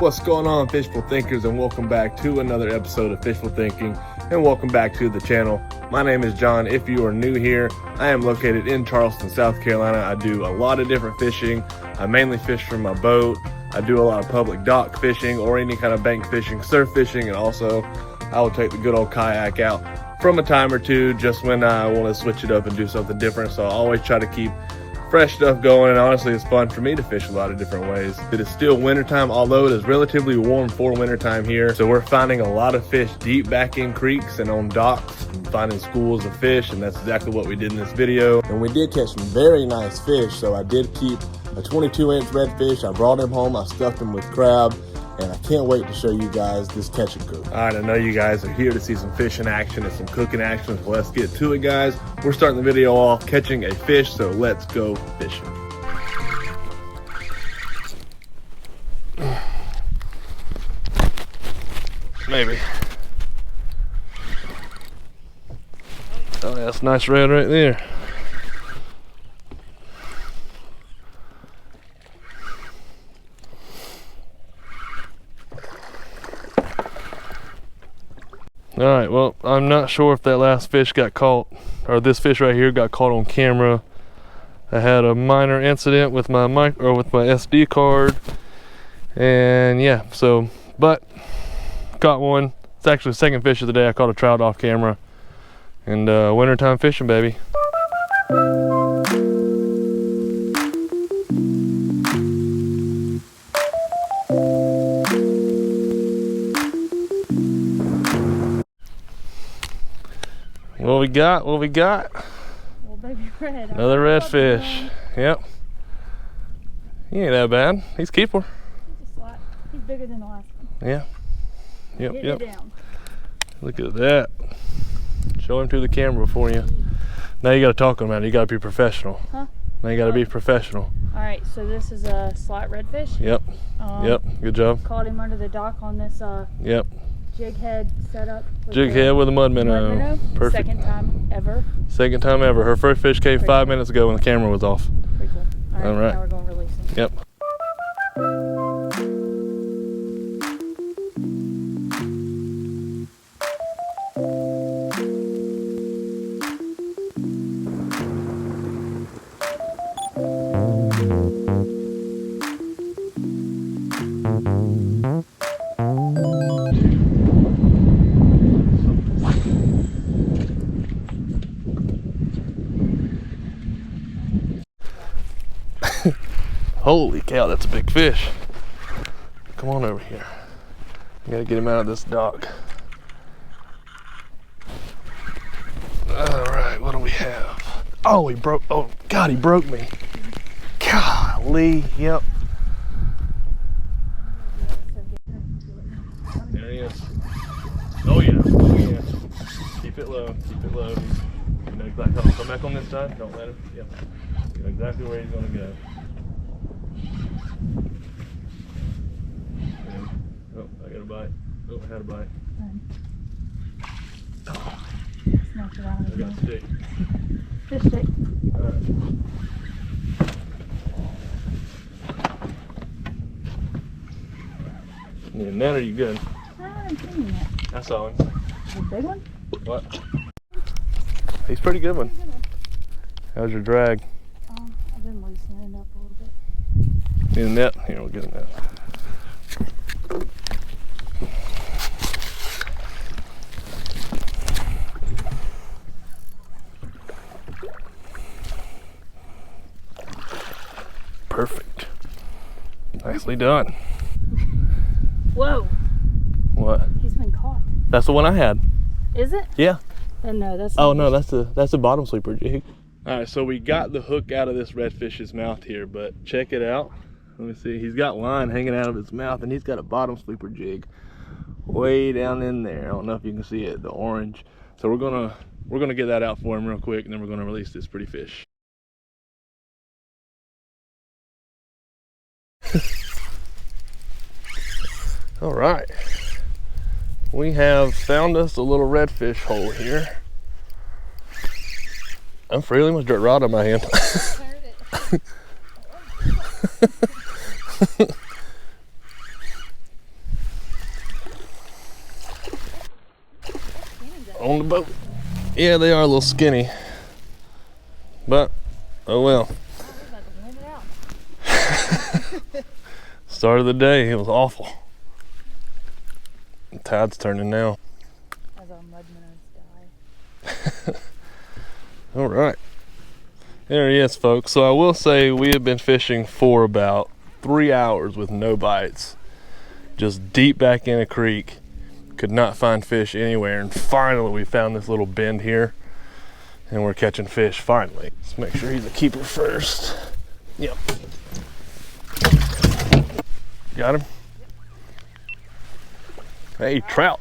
What's going on, Fishful Thinkers, and welcome back to another episode of Fishful Thinking, and welcome back to the channel. My name is John. If you are new here, I am located in Charleston, South Carolina. I do a lot of different fishing. I mainly fish from my boat. I do a lot of public dock fishing or any kind of bank fishing, surf fishing, and also I will take the good old kayak out from a time or two just when I want to switch it up and do something different. So I always try to keep fresh stuff going, and honestly it's fun for me to fish a lot of different ways. It is still wintertime, although it is relatively warm for wintertime here, so we're finding a lot of fish deep back in creeks and on docks, and finding schools of fish, and that's exactly what we did in this video. And we did catch some very nice fish, so I did keep a 22-inch redfish. I brought him home, I stuffed him with crab, and I can't wait to show you guys this catch and cook. All right, I know you guys are here to see some fishing action and some cooking action, so let's get to it, guys. We're starting the video off catching a fish, so let's go fishing. Maybe. Oh, that's a nice red right there. All right, well, I'm not sure if that last fish got caught, or this fish right here got caught on camera. I had a minor incident with my SD card, and yeah, so, but caught one. It's actually the second fish of the day. I caught a trout off camera, and wintertime fishing, baby. What we got? What we got? Well, baby red. Another redfish. Yep. He ain't that bad. He's keeper. He's a slot. He's bigger than the last one. Yeah. Yep. Get Yep. it down. Look at that. Show him to the camera for you. Now you got to talk to him, man. You got to be professional. Huh? Now you got to be professional. All right. So this is a slot redfish. Yep. Yep. Good job. Caught him under the dock on this Yep. jig head setup. Jig head with a mud minnow. Perfect. Second time ever. Second time ever. Her first fish came 5 minutes ago when the camera was off. Pretty cool. All right. All right. Now we're going to release him. Yep. Holy cow, that's a big fish. Come on over here. I gotta get him out of this dock. All right, what do we have? Oh, he broke, oh God, he broke me. Golly, yep. There he is. Oh yeah, oh yeah. Keep it low, keep it low. You know exactly, oh, come back on this side, don't let him, yep. You know exactly where he's gonna go. Oh, I got a bite. Oh, I had a bite. Oh. Snatch it out of I got a stick. Fish stick. Alright. You in net or you good? I haven't seen him yet. I saw him. The big one? What? He's a pretty good one. How's your drag? I've been loosening it up a little bit. Need a net? Here, we'll get a net. Perfect. Nicely done. Whoa. What? He's been caught. That's the one I had. Is it? Yeah. No, that's. Oh no, that's a bottom sleeper jig. All right, so we got the hook out of this redfish's mouth here, but check it out. Let me see. He's got line hanging out of his mouth, and he's got a bottom sleeper jig way down in there. I don't know if you can see it, the orange. So we're gonna get that out for him real quick, and then we're gonna release this pretty fish. All right, we have found us a little redfish hole here. I'm feeling with dirt rod on my hand. On the boat. Yeah, they are a little skinny, but oh well. Start of the day, it was awful. The tide's turning now. As our mud minnows die. All right, there he is, folks. So I will say we have been fishing for about 3 hours with no bites, just deep back in a creek. Could not find fish anywhere, and finally we found this little bend here, and we're catching fish finally. Let's make sure he's a keeper first. Yep. Got him? Hey, trout.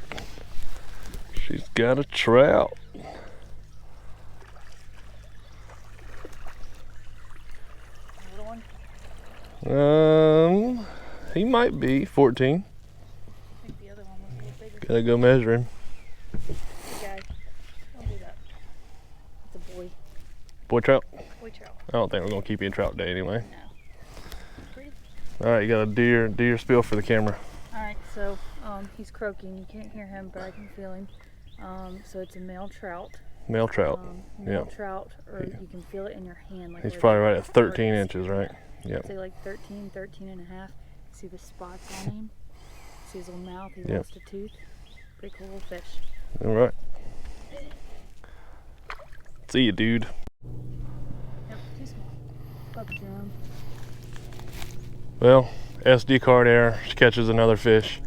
She's got a trout. Little one? He might be 14. I think the other one was a little bigger. Gotta go measure him. Okay, don't do that. It's a boy. Boy trout? Boy trout. I don't think we're gonna keep you in trout day anyway. No. Pretty. All right, you gotta do your spiel for the camera. All right, so he's croaking. You can't hear him, but I can feel him. So it's a male trout. Male trout. Male trout, or you can feel it in your hand. Like He's probably right at 13 inches, right? Yep. Say like 13 and a half. See the spots on him? See his little mouth? He lost a tooth. Pretty cool little fish. All right. See you, dude. Yep, too small. Bucket drum. Well, SD card error. She catches another fish.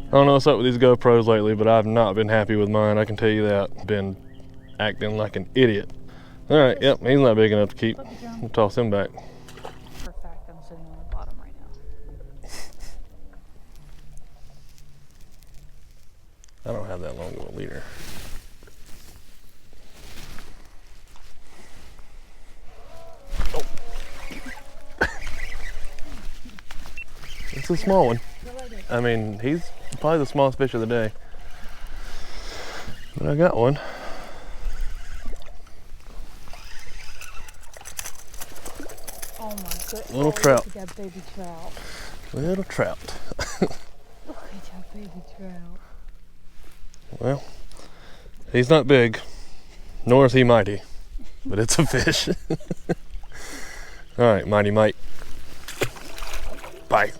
I don't know what's up with these GoPros lately, but I've not been happy with mine. I can tell you that. Been acting like an idiot. All right, yep, he's not big enough to keep. We'll toss him back. For a fact, I'm sitting on the bottom right now. I don't have that long of a leader. Oh. It's a small one. I mean, he's probably the smallest fish of the day. But I got one. Oh my goodness. Little trout. Look at that baby trout. Little trout. Look at that baby trout. Well, he's not big, nor is he mighty, but it's a fish. All right, mighty mite. Bye.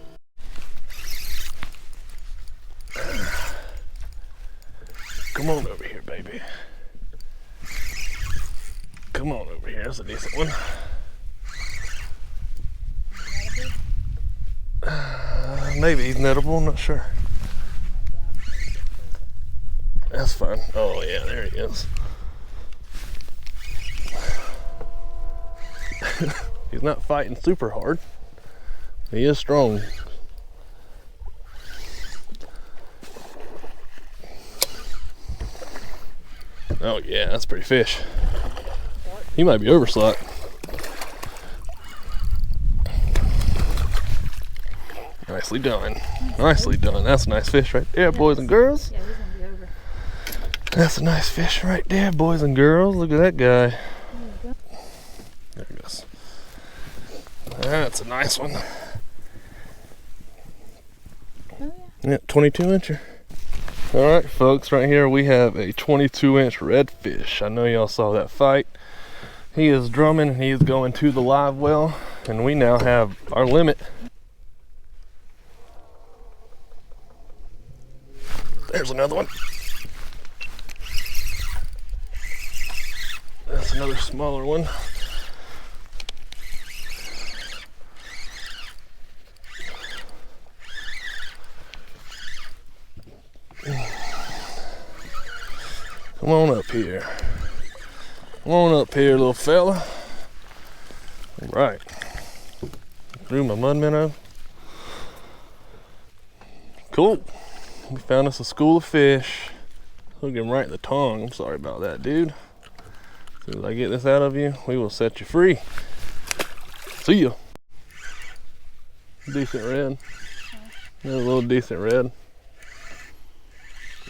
Come on over here, baby. Come on over here. That's a decent one. Maybe he's nettable. I'm not sure. That's fine. Oh yeah, there he is. He's not fighting super hard. He is strong. Oh yeah, that's a pretty fish. He might be overslot. Nicely done. Nicely done. That's a nice fish right there, boys and girls. Yeah, he's gonna be over. That's a nice fish right there, boys and girls. Look at that guy. There he goes. That's a nice one. Oh, Yeah, 22 incher. All right, folks, right here we have a 22-inch redfish. I know y'all saw that fight. He is drumming and he is going to the live well, and we now have our limit. There's another one. That's another smaller one. Come on up here. Come on up here, little fella. All right. Through my mud minnow. Cool. We found us a school of fish. Hook him right in the tongue. I'm sorry about that, dude. As soon as I get this out of you, we will set you free. See ya. Decent red. Yeah, a little decent red.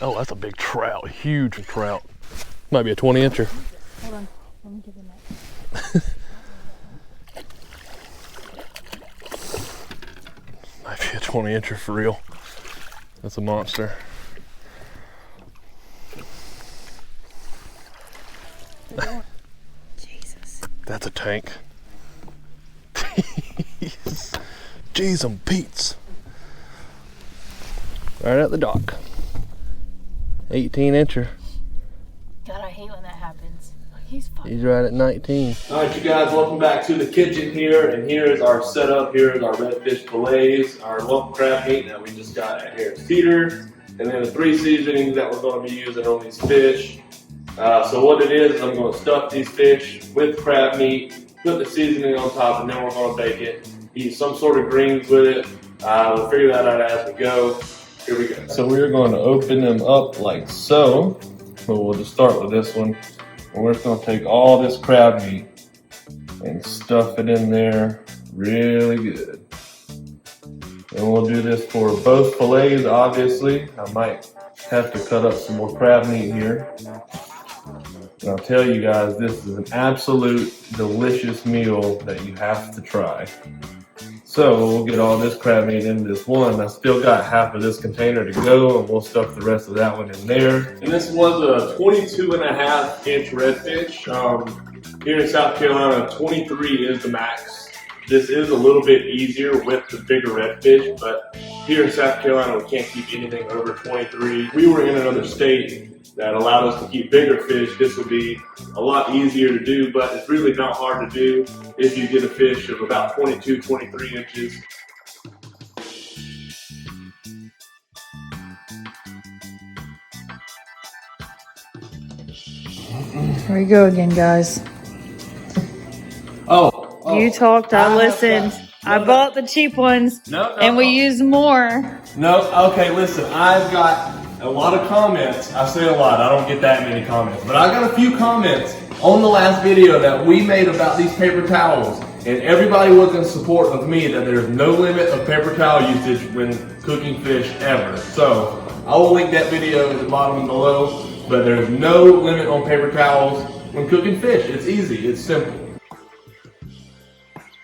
Oh, that's a big trout. Huge trout. Might be a 20-incher. Hold on. Let me give him that. Might be a 20-incher for real. That's a monster. Jesus. That's a tank. Jeez, I'm Pete's. Right at the dock. 18-incher. God, I hate when that happens. He's fucking. He's right at 19. All right, you guys, welcome back to the kitchen here. And here is our setup. Here is our redfish fillets, our lump crab meat that we just got at Harris Teeter, and then the 3 seasonings that we're going to be using on these fish. So what it is I'm going to stuff these fish with crab meat, put the seasoning on top, and then we're going to bake it. Eat some sort of greens with it. We'll figure that out as we go. Here we go. So we're going to open them up like so. So we'll just start with this one. And we're just going to take all this crab meat and stuff it in there really good. And we'll do this for both fillets, obviously. I might have to cut up some more crab meat here. And I'll tell you guys, this is an absolute delicious meal that you have to try. So we'll get all this crab meat in this one. I still got half of this container to go, and we'll stuff the rest of that one in there. And this was a 22.5-inch redfish. Here in South Carolina, 23 is the max. This is a little bit easier with the bigger redfish, but here in South Carolina, we can't keep anything over 23. If we were in another state that allowed us to keep bigger fish, this would be a lot easier to do, but it's really not hard to do if you get a fish of about 22, 23 inches. Here we go again, guys. Oh. You talked, I listened. I bought the cheap ones, and we used more. No, okay, listen, I've got a lot of comments. I say a lot, I don't get that many comments, but I got a few comments on the last video that we made about these paper towels, and everybody was in support of me that there's no limit of paper towel usage when cooking fish ever. So I will link that video at the bottom below, but there's no limit on paper towels when cooking fish. It's easy, it's simple.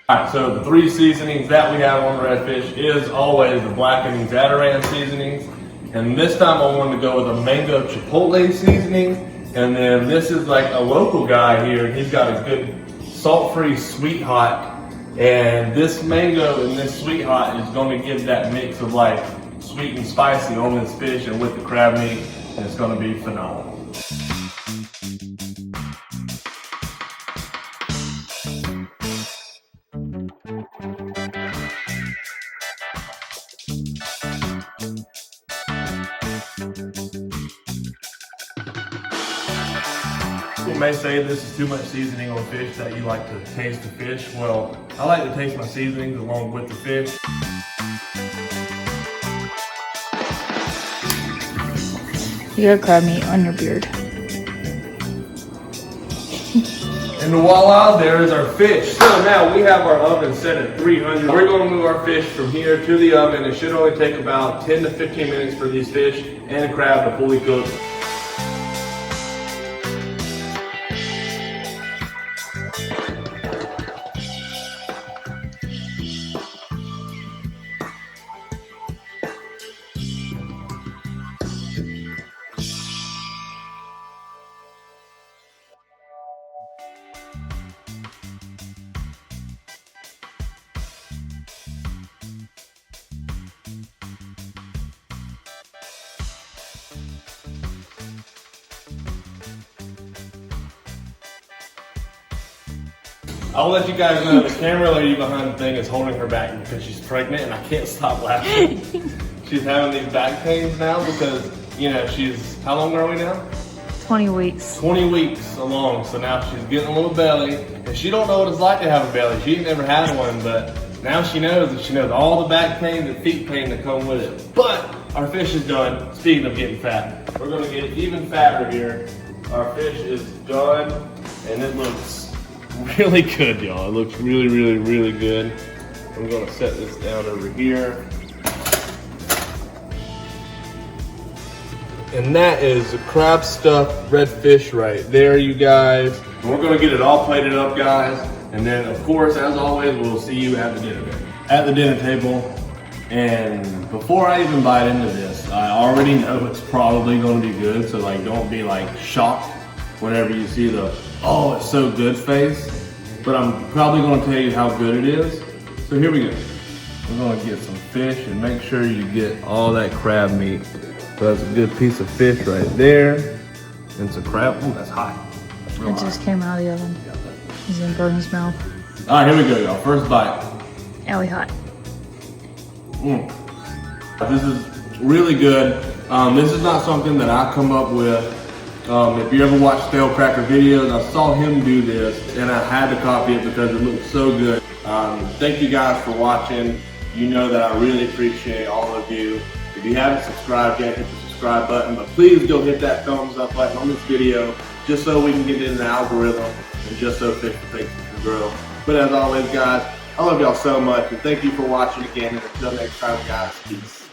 Alright, so the 3 seasonings that we have on the redfish is always the blackening Zatarain seasonings. And this time I wanted to go with a mango chipotle seasoning. And then this is like a local guy here. He's got a good salt-free sweet hot. And this mango and this sweet hot is going to give that mix of like sweet and spicy on this fish and with the crab meat. And it's going to be phenomenal. You may say this is too much seasoning on fish, that you like to taste the fish. Well, I like to taste my seasonings along with the fish. You got crab meat on your beard. And voila, there is our fish. So now we have our oven set at 300. We're going to move our fish from here to the oven. It should only take about 10 to 15 minutes for these fish and crab to fully cook. I'll let you guys know the camera lady behind the thing is holding her back because she's pregnant and I can't stop laughing. She's having these back pains now because, you know, she's, how long are we now? 20 weeks. 20 weeks along, so now she's getting a little belly. And she don't know what it's like to have a belly. She ain't never had one, but now she knows, and she knows all the back pain and feet pain that come with it. But our fish is done. Speaking of getting fat, we're gonna get even fatter here. Our fish is done, and it looks really good, y'all. It looks really, really, really good. I'm gonna set this down over here. And that is the crab stuffed redfish right there, you guys. And we're gonna get it all plated up, guys. And then, of course, as always, we'll see you at the dinner table. And before I even bite into this, I already know it's probably gonna be good. So like, don't be like shocked whenever you see the, oh, it's so good face. But I'm probably gonna tell you how good it is. So here we go. We're gonna get some fish and make sure you get all that crab meat. So that's a good piece of fish right there. And some crab. Ooh, that's hot. That's real It just came out of the oven. He's gonna burn his mouth. All right, here we go, y'all. First bite. Owie hot. This is really good. This is not something that I come up with. If you ever watch Stale Cracker videos, I saw him do this and I had to copy it because it looks so good. Thank you guys for watching. You know that I really appreciate all of you. If you haven't subscribed yet, hit the subscribe button, but please go hit that thumbs up button on this video just so we can get in the algorithm and just so Fishful Thinking can grow. But as always, guys, I love y'all so much and thank you for watching again. And until next time, guys, peace.